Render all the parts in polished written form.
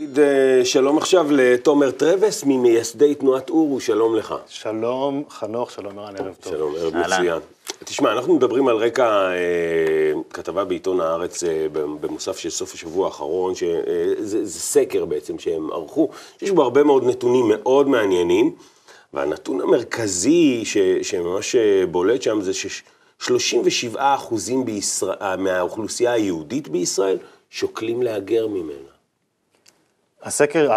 נגיד שלום עכשיו לתומר טרבס, ממייסדי תנועת אורו, שלום לך. שלום, חנוך, שלום ערן, ערב טוב. שלום, ערב מצוין. תשמע, אנחנו מדברים על רקע כתבה בעיתון הארץ במוסף של סוף השבוע האחרון, שזה סקר בעצם שהם ערכו, שיש בו הרבה מאוד נתונים מאוד מעניינים, והנתון המרכזי שממש בולט שם זה ש37% מהאוכלוסייה היהודית בישראל שוקלים להגר ממנה. הסקר,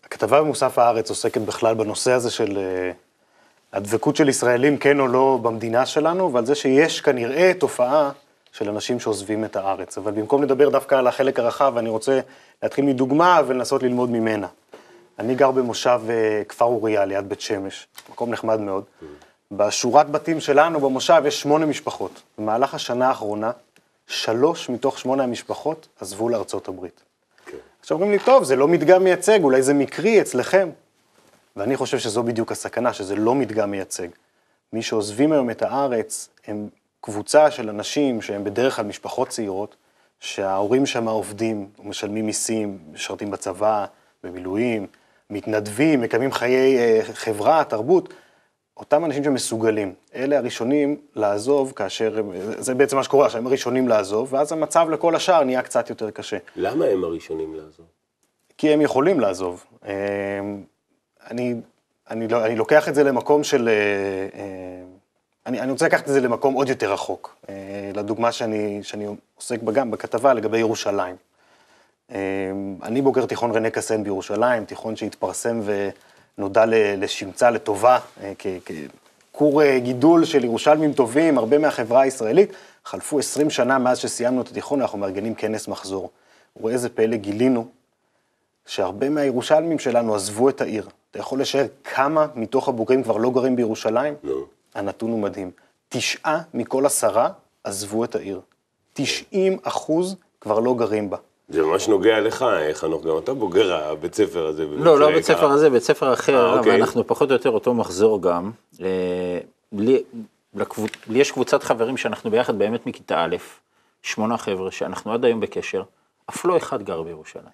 הכתבה במוסף הארץ עוסקת בכלל בנושא הזה של הדבקות של ישראלים כן או לא במדינה שלנו, ועל זה שיש כנראה תופעה של אנשים שעוזבים את הארץ. אבל במקום לדבר דווקא על החלק הרחב, אני רוצה להתחיל מדוגמה ולנסות ללמוד ממנה. אני גר במושב כפר אוריה ליד בית שמש, מקום נחמד מאוד. בשורת בתים שלנו במושב יש 8 משפחות. במהלך השנה האחרונה, 3 מתוך 8 המשפחות עזבו לארצות הברית. עכשיו אומרים לי, טוב, זה לא מדגם מייצג, אולי זה מקרי אצלכם. ואני חושב שזו בדיוק הסכנה, שזה לא מדגם מייצג. מי שעוזבים היום את הארץ, הם קבוצה של אנשים שהם בדרך כלל משפחות צעירות, שההורים שם עובדים, משלמים מיסים, משרתים בצבא, במילואים, מתנדבים, מקיימים חיי חברה, תרבות. אותם אנשים שמסוגלים, אלה הראשונים לעזוב כאשר, זה בעצם מה שקורה, שהם הראשונים לעזוב, ואז המצב לכל השאר נהיה קצת יותר קשה. למה הם הראשונים לעזוב? כי הם יכולים לעזוב. אני לוקח את זה למקום של, אני רוצה לקחת את זה למקום עוד יותר רחוק, לדוגמה שאני עוסק בה גם בכתבה לגבי ירושלים. אני בוגר תיכון רנה קסן בירושלים, תיכון שהתפרסם נודע לשמצה לטובה, ככור גידול של ירושלמים טובים, הרבה מהחברה הישראלית. חלפו 20 שנה מאז שסיימנו את התיכון, אנחנו מארגנים כנס מחזור. רואה איזה פלא גילינו, שהרבה מהירושלמים שלנו עזבו את העיר. אתה יכול לשער כמה מתוך הבוגרים כבר לא גרים בירושלים? לא. הנתון הוא מדהים. 9 מכל 10 עזבו את העיר. 90% כבר לא גרים בה. זה ממש נוגע לך, חנוך, גם אתה בוגר הבית ספר הזה. לא בית ספר הזה, בית ספר אחר, ואנחנו פחות או יותר אותו מחזור גם. לי יש קבוצת חברים שאנחנו ביחד באמת מכיתה א', 8 חבר'ה שאנחנו עד היום בקשר, אף לא אחד גר בירושלים.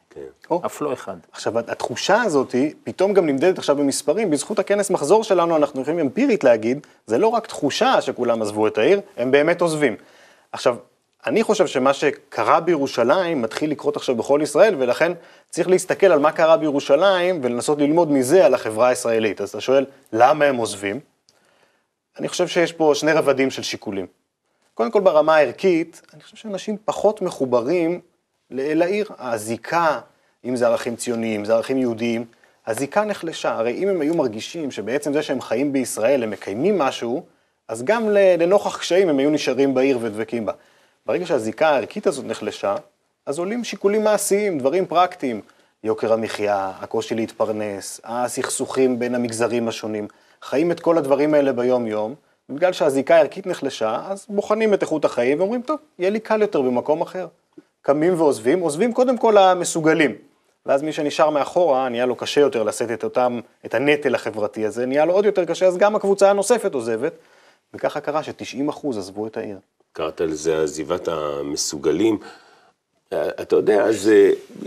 אף לא אחד. עכשיו, התחושה הזאת היא, פתאום גם נמדדת עכשיו במספרים, בזכות הכנס מחזור שלנו, אנחנו יכולים אמפירית להגיד, זה לא רק תחושה שכולם עזבו את העיר, הם באמת עוזבים. עכשיו, אני חושב שמה שקרה בירושלים מתחיל לקרות עכשיו בכל ישראל, ולכן צריך להסתכל על מה קרה בירושלים, ולנסות ללמוד מזה על החברה הישראלית. אז אתה שואל, למה הם עוזבים? אני חושב שיש פה 2 רבדים של שיקולים. קודם כל ברמה הערכית, אני חושב שאנשים פחות מחוברים לעיר. הזיקה, אם זה ערכים ציוניים, אם זה ערכים יהודיים, הזיקה נחלשה. הרי אם הם היו מרגישים שבעצם זה שהם חיים בישראל, הם מקיימים משהו, אז גם לנוכח קשיים הם היו נשארים בעיר ודבקים בה. ברגע שהזיקה הערכית הזאת נחלשה, אז עולים שיקולים מעשיים, דברים פרקטיים, יוקר המחיה, הקושי להתפרנס, הסכסוכים בין המגזרים השונים, חיים את כל הדברים האלה ביום יום, ובגלל שהזיקה הערכית נחלשה, אז בוחנים את איכות החיים ואומרים, טוב, יהיה לי קל יותר במקום אחר. קמים ועוזבים, עוזבים קודם כל המסוגלים, ואז מי שנשאר מאחורה, נהיה לו קשה יותר לשאת את הנטל החברתי הזה, נהיה לו עוד יותר קשה, אז גם הקבוצה הנוספת עוזבת, וככה קרה ש90% עזבו את העיר. קראת על זה עזיבת המסוגלים. אתה יודע, אז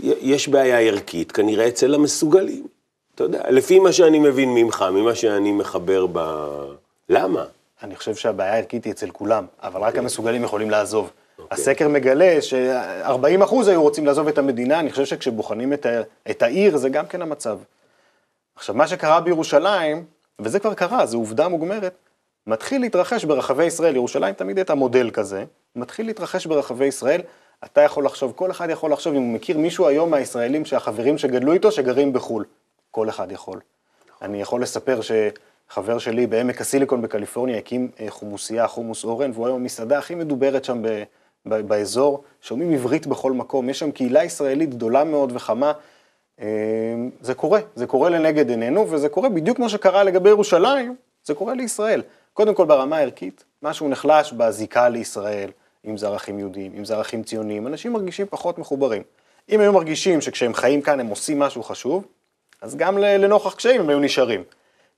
יש בעיה ערכית, כנראה אצל המסוגלים. אתה יודע, לפי מה שאני מבין ממך, ממה שאני מחבר למה? אני חושב שהבעיה הערכית היא אצל כולם, אבל רק המסוגלים יכולים לעזוב. הסקר מגלה ש40% היו רוצים לעזוב את המדינה, אני חושב שכשבוחנים את העיר זה גם כן המצב. עכשיו, מה שקרה בירושלים, וזה כבר קרה, זו עובדה מוגמרת, מתחיל להתרחש ברחבי ישראל, ירושלים תמיד הייתה מודל כזה, מתחיל להתרחש ברחבי ישראל, אתה יכול לחשוב, כל אחד יכול לחשוב, אם הוא מכיר מישהו היום מהישראלים שהחברים שגדלו איתו, שגרים בחול, כל אחד יכול. אני יכול לספר שחבר שלי בעמק הסיליקון בקליפורניה, הקים חומוסייה, חומוס אורן, והוא היום המסעדה הכי מדוברת שם באזור, שומעים עברית בכל מקום, יש שם קהילה ישראלית גדולה מאוד וחמה, זה קורה לנגד עינינו, וזה קורה בדיוק כמו שקרה לגבי ירושלים, זה קורה לישראל. קודם כל ברמה הערכית, משהו נחלש בזיקה לישראל, אם זה ערכים יהודיים, אם זה ערכים ציוניים, אנשים מרגישים פחות מחוברים. אם היו מרגישים שכשהם חיים כאן הם עושים משהו חשוב, אז גם לנוכח קשיים הם היו נשארים.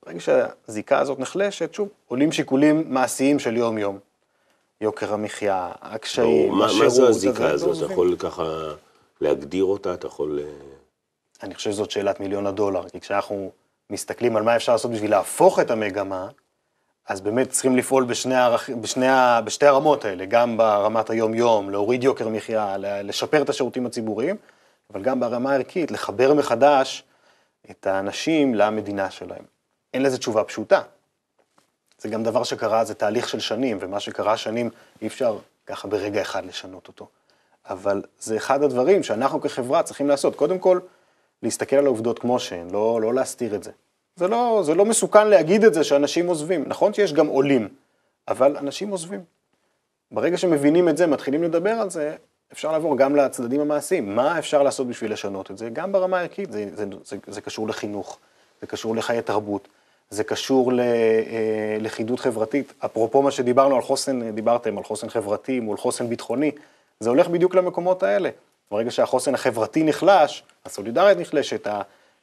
ברגע שהזיקה הזאת נחלשת, שוב, עולים שיקולים מעשיים של יום יום. יוקר המחיה, הקשיים, השירות. מה זו הזיקה הזאת? אתה יכול ככה להגדיר אותה? אתה יכול אני חושב שזאת שאלת $1,000,000, כי כשאנחנו מסתכלים על מה אפשר לעשות בשביל להפוך את המגמה, אז באמת צריכים לפעול בשתי הרמות האלה, גם ברמת היום-יום, להוריד יוקר מחיה, לשפר את השירותים הציבוריים, אבל גם ברמה הערכית, לחבר מחדש את האנשים למדינה שלהם. אין לזה תשובה פשוטה. זה גם דבר שקרה, זה תהליך של שנים, ומה שקרה שנים אי אפשר ככה ברגע אחד לשנות אותו. אבל זה אחד הדברים שאנחנו כחברה צריכים לעשות. קודם כל, להסתכל על העובדות כמו שהן, לא להסתיר את זה. זה לא מסוכן להגיד את זה שאנשים עוזבים. נכון שיש גם עולים, אבל אנשים עוזבים. ברגע שמבינים את זה, מתחילים לדבר על זה, אפשר לעבור גם לצדדים המעשיים. מה אפשר לעשות בשביל לשנות את זה? גם ברמה הערכית, זה קשור לחינוך, זה קשור לחיי תרבות, זה קשור לחידות חברתית. אפרופו מה שדיברנו על חוסן, דיברתם על חוסן חברתי מול חוסן ביטחוני, זה הולך בדיוק למקומות האלה. ברגע שהחוסן החברתי נחלש, הסולידריות נחלשת,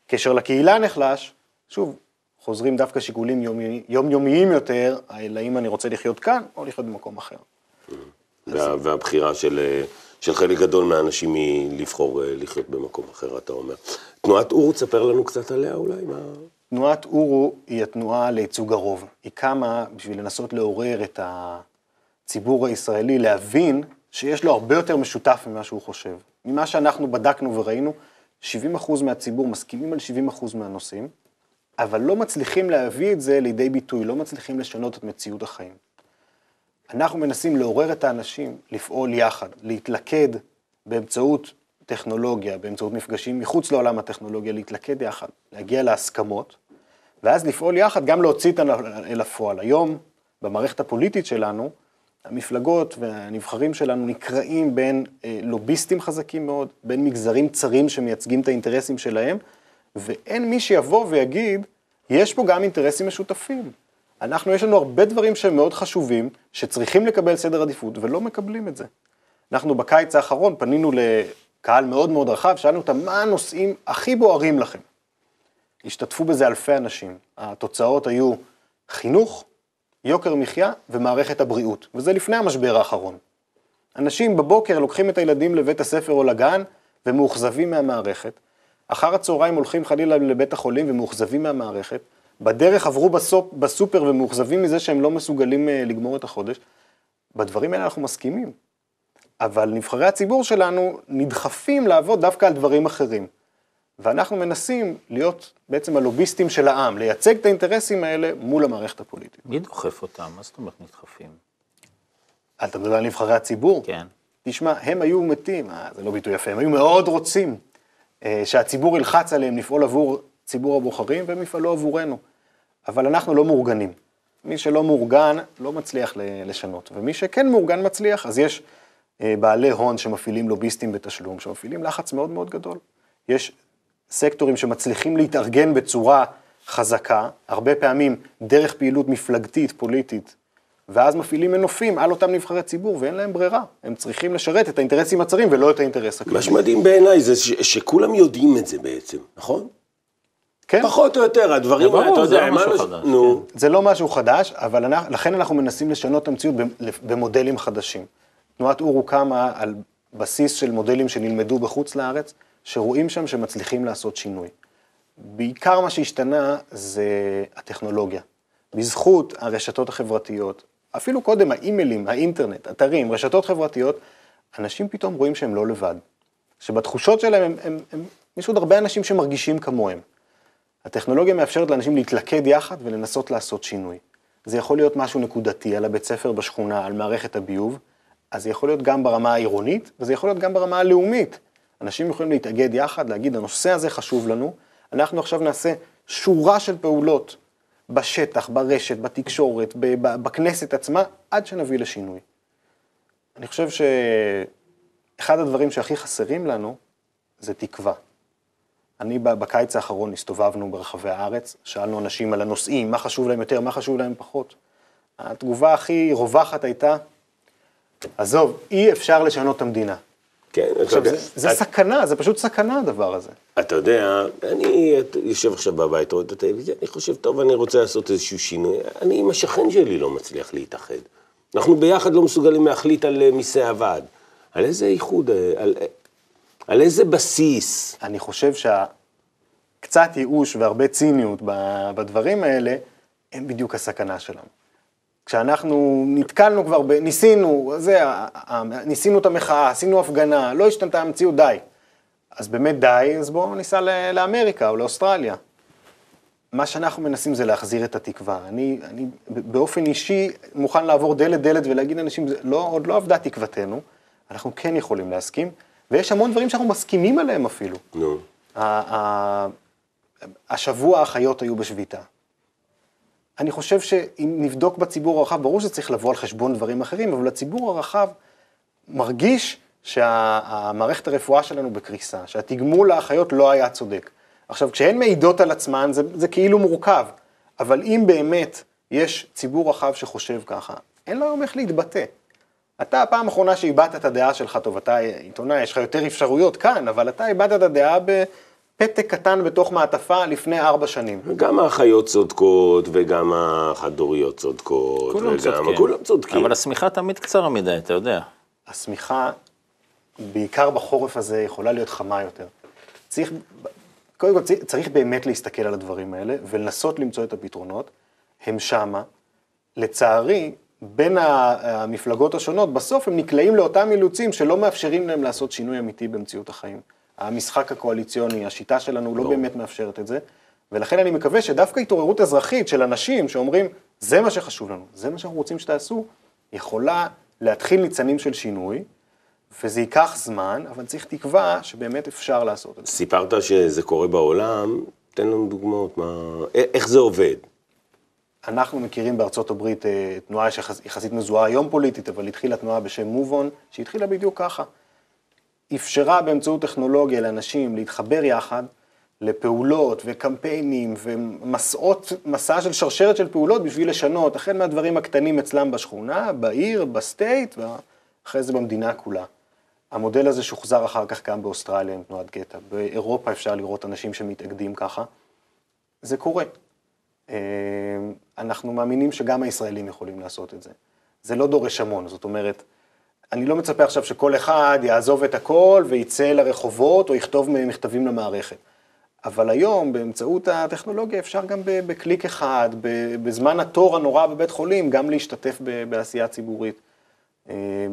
הקשר לקהילה נחלש, שוב, חוזרים דווקא שיקולים יומיומיים יותר, האם אני רוצה לחיות כאן או לחיות במקום אחר. והבחירה של חלק גדול מהאנשים היא לבחור לחיות במקום אחר, אתה אומר. תנועת אורו, תספר לנו קצת עליה אולי? תנועת אורו היא התנועה לייצוג הרוב. היא קמה בשביל לנסות לעורר את הציבור הישראלי, להבין שיש לו הרבה יותר משותף ממה שהוא חושב. ממה שאנחנו בדקנו וראינו, 70% מהציבור מסכימים על 70% מהנושאים, אבל לא מצליחים להביא את זה לידי ביטוי, לא מצליחים לשנות את מציאות החיים. אנחנו מנסים לעורר את האנשים, לפעול יחד, להתלכד באמצעות טכנולוגיה, באמצעות מפגשים מחוץ לעולם הטכנולוגיה, להתלכד יחד, להגיע להסכמות, ואז לפעול יחד, גם להוציא את אל הפועל. היום, במערכת הפוליטית שלנו, המפלגות והנבחרים שלנו נקראים בין לוביסטים חזקים מאוד, בין מגזרים צרים שמייצגים את האינטרסים שלהם, ואין מי שיבוא ויגיד, יש פה גם אינטרסים משותפים. יש לנו הרבה דברים שהם מאוד חשובים, שצריכים לקבל סדר עדיפות, ולא מקבלים את זה. אנחנו בקיץ האחרון פנינו לקהל מאוד מאוד רחב, שאלנו אותם, מה הנושאים הכי בוערים לכם? השתתפו בזה אלפי אנשים. התוצאות היו חינוך, יוקר מחיה ומערכת הבריאות, וזה לפני המשבר האחרון. אנשים בבוקר לוקחים את הילדים לבית הספר או לגן, ומאוכזבים מהמערכת. אחר הצהריים הולכים חלילה לבית החולים ומאוכזבים מהמערכת. בדרך עברו בסופר ומאוכזבים מזה שהם לא מסוגלים לגמור את החודש. בדברים האלה אנחנו מסכימים. אבל נבחרי הציבור שלנו נדחפים לעבוד דווקא על דברים אחרים. ואנחנו מנסים להיות בעצם הלוביסטים של העם, לייצג את האינטרסים האלה מול המערכת הפוליטית. מי דוחף אותם? מה זאת אומרת נדחפים? אתה מדבר על נבחרי הציבור? כן. תשמע, הם היו מתים, זה לא ביטוי יפה, הם היו מאוד רוצים שהציבור ילחץ עליהם לפעול עבור ציבור הבוחרים, והם יפעלו עבורנו. אבל אנחנו לא מאורגנים. מי שלא מאורגן לא מצליח לשנות, ומי שכן מאורגן מצליח, אז יש בעלי הון שמפעילים לוביסטים בתשלום, שמפעילים לחץ מאוד מאוד גדול. יש סקטורים שמצליחים להתארגן בצורה חזקה, הרבה פעמים דרך פעילות מפלגתית, פוליטית, ואז מפעילים מנופים על אותם נבחרי ציבור, ואין להם ברירה. הם צריכים לשרת את האינטרסים הצרים ולא את האינטרס הכללי. מה שמדהים בעיניי זה שכולם יודעים את זה בעצם, נכון? כן. פחות או יותר, הדברים, אתה יודע, זה לא משהו חדש. זה לא משהו חדש, אבל לכן אנחנו מנסים לשנות את המציאות במודלים חדשים. תנועת אורו קמה על בסיס של מודלים שנלמדו בחוץ לארץ, שרואים שם שמצליחים לעשות שינוי. בעיקר מה שהשתנה זה הטכנולוגיה. בזכות הרשתות החברתיות, אפילו קודם האימיילים, האינטרנט, אתרים, רשתות חברתיות, אנשים פתאום רואים שהם לא לבד. שבתחושות שלהם יש עוד הרבה אנשים שמרגישים כמוהם. הטכנולוגיה מאפשרת לאנשים להתלכד יחד ולנסות לעשות שינוי. זה יכול להיות משהו נקודתי על הבית ספר בשכונה, על מערכת הביוב, אז זה יכול להיות גם ברמה העירונית, וזה יכול להיות גם ברמה הלאומית. אנשים יכולים להתאגד יחד, להגיד, הנושא הזה חשוב לנו, אנחנו עכשיו נעשה שורה של פעולות בשטח, ברשת, בתקשורת, בכנסת עצמה, עד שנביא לשינוי. אני חושב שאחד הדברים שהכי חסרים לנו, זה תקווה. אני בקיץ האחרון הסתובבנו ברחבי הארץ, שאלנו אנשים על הנושאים, מה חשוב להם יותר, מה חשוב להם פחות. התגובה הכי רווחת הייתה, עזוב, אי אפשר לשנות את המדינה. כן, עכשיו, זה סכנה, זה פשוט סכנה הדבר הזה. אתה יודע, אני יושב עכשיו בבית, רואה את הטלוויזיה, אני חושב, טוב, אני רוצה לעשות איזשהו שינוי, אני עם השכן שלי לא מצליח להתאחד. אנחנו ביחד לא מסוגלים להחליט על מיסי הוועד. על איזה איחוד, על איזה בסיס? אני חושב קצת ייאוש והרבה ציניות בדברים האלה, הם בדיוק הסכנה שלנו. כשאנחנו נתקלנו כבר, ניסינו את המחאה, עשינו הפגנה, לא השתנתה המציאות, די. אז באמת די, אז בואו ניסע לאמריקה או לאוסטרליה. מה שאנחנו מנסים זה להחזיר את התקווה. אני באופן אישי מוכן לעבור דלת ולהגיד לאנשים, עוד לא עבדה תקוותנו, אנחנו כן יכולים להסכים, ויש המון דברים שאנחנו מסכימים עליהם אפילו. נו. השבוע האחיות היו בשביתה. אני חושב שאם נבדוק בציבור הרחב, ברור שצריך לבוא על חשבון דברים אחרים, אבל הציבור הרחב מרגיש שהמערכת הרפואה שלנו בקריסה, שהתגמול לאחיות לא היה צודק. עכשיו, כשהן מעידות על עצמן, זה כאילו מורכב, אבל אם באמת יש ציבור רחב שחושב ככה, אין לו יום איך להתבטא. אתה הפעם האחרונה שאיבדת את הדעה שלך, טוב, אתה עיתונאי, יש לך יותר אפשרויות כאן, אבל אתה איבדת את הדעה בפתק קטן בתוך מעטפה לפני 4 שנים. גם האחיות צודקות, וגם החד-הוריות צודקות, כולם צודקים. אבל השמיכה תמיד קצרה מדי, אתה יודע. השמיכה, בעיקר בחורף הזה, יכולה להיות חמה יותר. קודם כל, צריך באמת להסתכל על הדברים האלה, ולנסות למצוא את הפתרונות. הם שמה, לצערי, בין המפלגות השונות, בסוף הם נקלעים לאותם אילוצים שלא מאפשרים להם לעשות שינוי אמיתי במציאות החיים. המשחק הקואליציוני, השיטה שלנו לא באמת מאפשרת את זה, ולכן אני מקווה שדווקא התעוררות אזרחית של אנשים שאומרים, זה מה שחשוב לנו, זה מה שאנחנו רוצים שתעשו, יכולה להתחיל ניצנים של שינוי, וזה ייקח זמן, אבל צריך תקווה שבאמת אפשר לעשות את זה. סיפרת שזה קורה בעולם, תן לנו דוגמאות, איך זה עובד? אנחנו מכירים בארצות הברית תנועה שיחסית מזוהה היום פוליטית, אבל התחילה תנועה בשם מובון, שהתחילה בדיוק ככה. אפשרה באמצעות טכנולוגיה לאנשים להתחבר יחד לפעולות וקמפיינים ומסע של שרשרת של פעולות בשביל לשנות, החל מהדברים הקטנים אצלם בשכונה, בעיר, בסטייט, ואחרי זה במדינה כולה. המודל הזה שוחזר אחר כך גם באוסטרליה עם תנועת גטה. באירופה אפשר לראות אנשים שמתאגדים ככה. זה קורה. אנחנו מאמינים שגם הישראלים יכולים לעשות את זה. זה לא דורש המון, זאת אומרת, אני לא מצפה עכשיו שכל אחד יעזוב את הכל ויצא לרחובות או יכתוב מכתבים למערכת. אבל היום, באמצעות הטכנולוגיה, אפשר גם בקליק אחד, בזמן התור הנורא בבית חולים, גם להשתתף בעשייה ציבורית.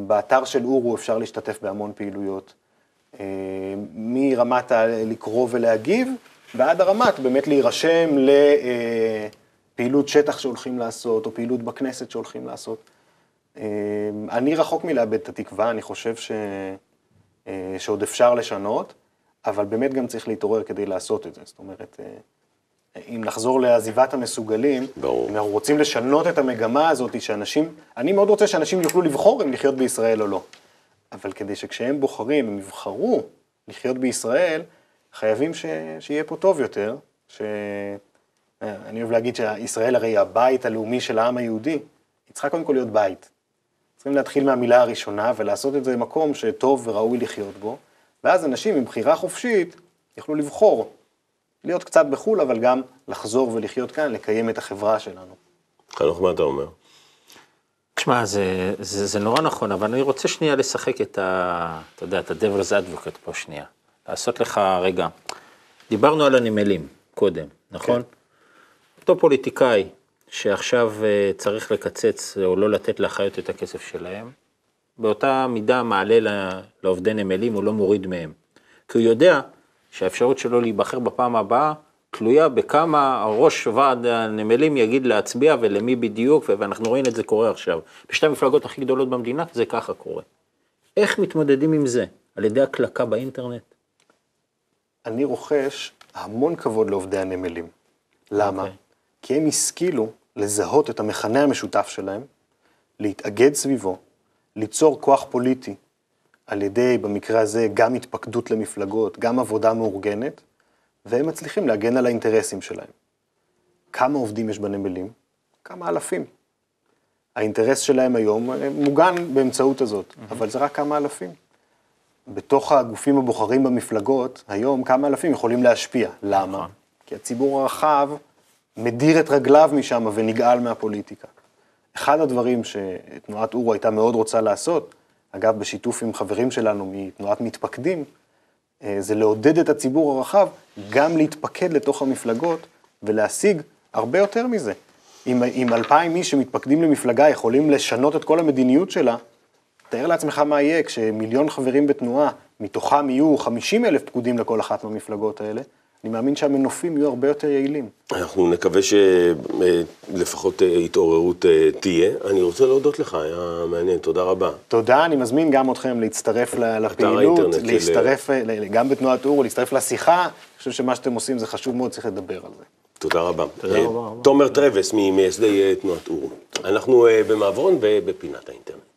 באתר של אורו אפשר להשתתף בהמון פעילויות. מרמת לקרוא ולהגיב, ועד הרמת באמת להירשם לפעילות שטח שהולכים לעשות, או פעילות בכנסת שהולכים לעשות. אני רחוק מלאבד את התקווה, אני חושב שעוד אפשר לשנות, אבל באמת גם צריך להתעורר כדי לעשות את זה. זאת אומרת, אם נחזור לעזיבת המסוגלים, ברור. אם אנחנו רוצים לשנות את המגמה הזאת, אני מאוד רוצה שאנשים יוכלו לבחור אם לחיות בישראל או לא. אבל כדי שכשהם בוחרים, הם יבחרו לחיות בישראל, חייבים שיהיה פה טוב יותר, אני אוהב להגיד שישראל הרי הבית הלאומי של העם היהודי, היא צריכה קודם כל להיות בית. צריכים להתחיל מהמילה הראשונה ולעשות את זה מקום שטוב וראוי לחיות בו, ואז אנשים עם בחירה חופשית יוכלו לבחור, להיות קצת בחול, אבל גם לחזור ולחיות כאן, לקיים את החברה שלנו. חנוך, מה אתה אומר? תשמע, זה נורא נכון, אבל אני רוצה שנייה לשחק אתה יודע, את ה-Devil's Advocate פה שנייה. לעשות לך רגע. דיברנו על הנמלים קודם, נכון? אותו פוליטיקאי שעכשיו צריך לקצץ או לא לתת לאחיות את הכסף שלהם, באותה מידה מעלה לעובדי נמלים, הוא לא מוריד מהם. כי הוא יודע שהאפשרות שלו להיבחר בפעם הבאה, תלויה בכמה ראש ועד הנמלים יגיד להצביע ולמי בדיוק, ואנחנו רואים את זה קורה עכשיו. בשתי המפלגות הכי גדולות במדינה, זה ככה קורה. איך מתמודדים עם זה? על ידי הקלקה באינטרנט? אני רוכש המון כבוד לעובדי הנמלים. למה? כי הם השכילו לזהות את המכנה המשותף שלהם, להתאגד סביבו, ליצור כוח פוליטי, על ידי, במקרה הזה, גם התפקדות למפלגות, גם עבודה מאורגנת, והם מצליחים להגן על האינטרסים שלהם. כמה עובדים יש בנמלים? כמה אלפים. האינטרס שלהם היום מוגן באמצעות הזאת, אבל זה רק כמה אלפים. בתוך הגופים הבוחרים במפלגות, היום כמה אלפים יכולים להשפיע. למה? כי הציבור הרחב מדיר את רגליו משם ונגעל מהפוליטיקה. אחד הדברים שתנועת אורו הייתה מאוד רוצה לעשות, אגב, בשיתוף עם חברים שלנו מתנועת מתפקדים, זה לעודד את הציבור הרחב, גם להתפקד לתוך המפלגות, ולהשיג הרבה יותר מזה. אם 2,000 איש שמתפקדים למפלגה יכולים לשנות את כל המדיניות שלה, תאר לעצמך מה יהיה כשמיליון חברים בתנועה, מתוכם יהיו 50,000 פקודים לכל אחת מהמפלגות האלה, אני מאמין שהמנופים יהיו הרבה יותר יעילים. אנחנו נקווה שלפחות התעוררות תהיה. אני רוצה להודות לך, היה מעניין, תודה רבה. תודה, אני מזמין גם אתכם להצטרף לפעילות, להצטרף גם בתנועת אור, להצטרף לשיחה. אני חושב שמה שאתם עושים זה חשוב מאוד, צריך לדבר על זה. תודה רבה. תומר טרווס, ממייסדי תנועת אור. אנחנו במעברון ובפינת האינטרנט.